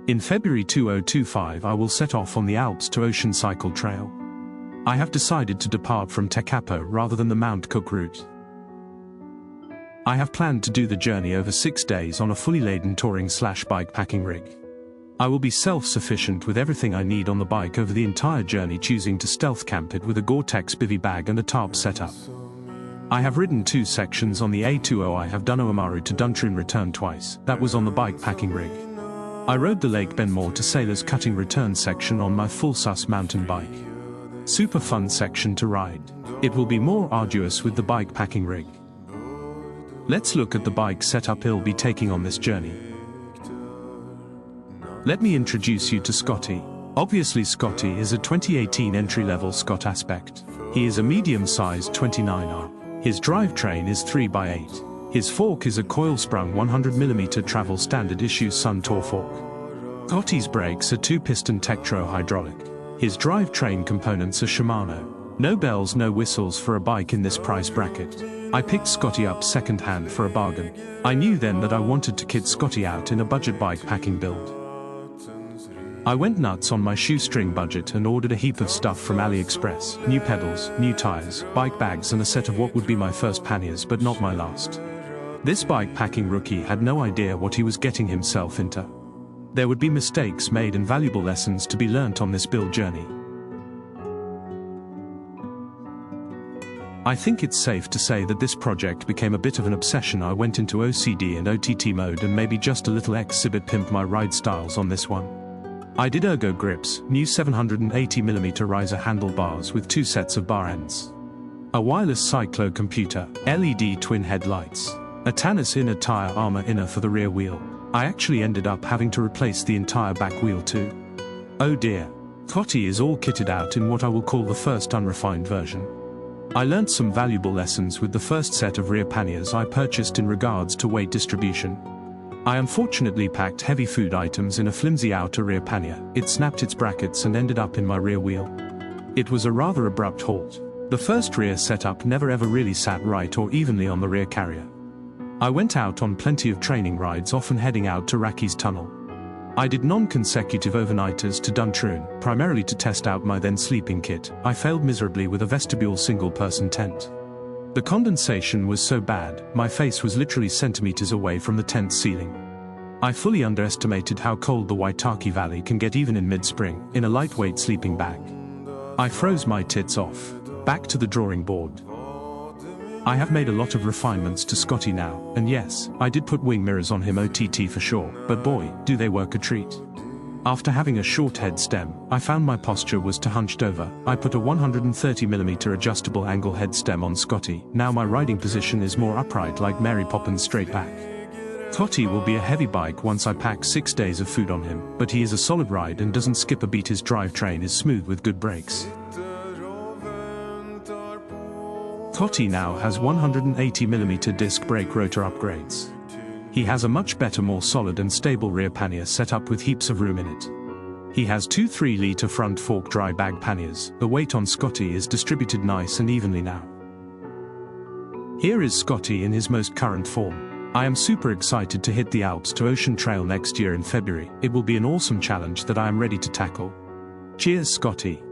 In February 2025 I will set off on the Alps to Ocean Cycle Trail. I have decided to depart from Tekapo rather than the Mount Cook route. I have planned to do the journey over 6 days on a fully laden touring/bikepacking rig. I will be self-sufficient with everything I need on the bike over the entire journey, choosing to stealth camp it with a Gore-Tex bivy bag and a tarp setup. I have ridden 2 sections on the A20. I have done Oamaru to Duntroon return twice, that was on the bikepacking rig. I rode the Lake Benmore to Sailors Cutting return section on my full sus mountain bike. Super fun section to ride. It will be more arduous with the bikepacking rig. Let's look at the bike setup I'll be taking on this journey. Let me introduce you to Scotty. Obviously Scotty is a 2018 entry-level Scott Aspect. He is a medium-sized 29R. His drivetrain is 3x8. His fork is a coil-sprung 100mm travel standard issue Suntour fork. Scotty's brakes are 2-piston Tektro hydraulic. His drivetrain components are Shimano. No bells, no whistles for a bike in this price bracket. I picked Scotty up second-hand for a bargain. I knew then that I wanted to kit Scotty out in a budget bikepacking build. I went nuts on my shoestring budget and ordered a heap of stuff from AliExpress: new pedals, new tires, bike bags and a set of what would be my first panniers but not my last. This bikepacking rookie had no idea what he was getting himself into. There would be mistakes made and valuable lessons to be learnt on this build journey. I think it's safe to say that this project became a bit of an obsession. I went into OCD and OTT mode and maybe just a little exhibit pimp my ride styles on this one. I did ergo grips, new 780mm riser handlebars with 2 sets of bar ends, a wireless cyclo computer, LED twin headlights, a Tannis inner tire armor inner for the rear wheel. I actually ended up having to replace the entire back wheel too. Oh dear. Scotty is all kitted out in what I will call the first unrefined version. I learnt some valuable lessons with the first set of rear panniers I purchased in regards to weight distribution. I unfortunately packed heavy food items in a flimsy outer rear pannier. It snapped its brackets and ended up in my rear wheel. It was a rather abrupt halt. The first rear setup never ever really sat right or evenly on the rear carrier. I went out on plenty of training rides, often heading out to Rockies Tunnel. I did non-consecutive overnighters to Duntroon, primarily to test out my then sleeping kit. I failed miserably with a vestibule single-person tent. The condensation was so bad, my face was literally centimeters away from the tent ceiling. I fully underestimated how cold the Waitaki Valley can get even in mid-spring, in a lightweight sleeping bag. I froze my tits off. Back to the drawing board. I have made a lot of refinements to Scotty now, and yes, I did put wing mirrors on him OTT for sure, but boy, do they work a treat. After having a short head stem, I found my posture was too hunched over. I put a 130mm adjustable angle head stem on Scotty. Now my riding position is more upright like Mary Poppins straight back. Scotty will be a heavy bike once I pack 6 days of food on him, but he is a solid ride and doesn't skip a beat. His drivetrain is smooth with good brakes. Scotty now has 180mm disc brake rotor upgrades. He has a much better, more solid and stable rear pannier set up with heaps of room in it. He has 2 3-litre front fork dry bag panniers. The weight on Scotty is distributed nice and evenly now. Here is Scotty in his most current form. I am super excited to hit the Alps to Ocean Trail next year in February. It will be an awesome challenge that I am ready to tackle. Cheers Scotty.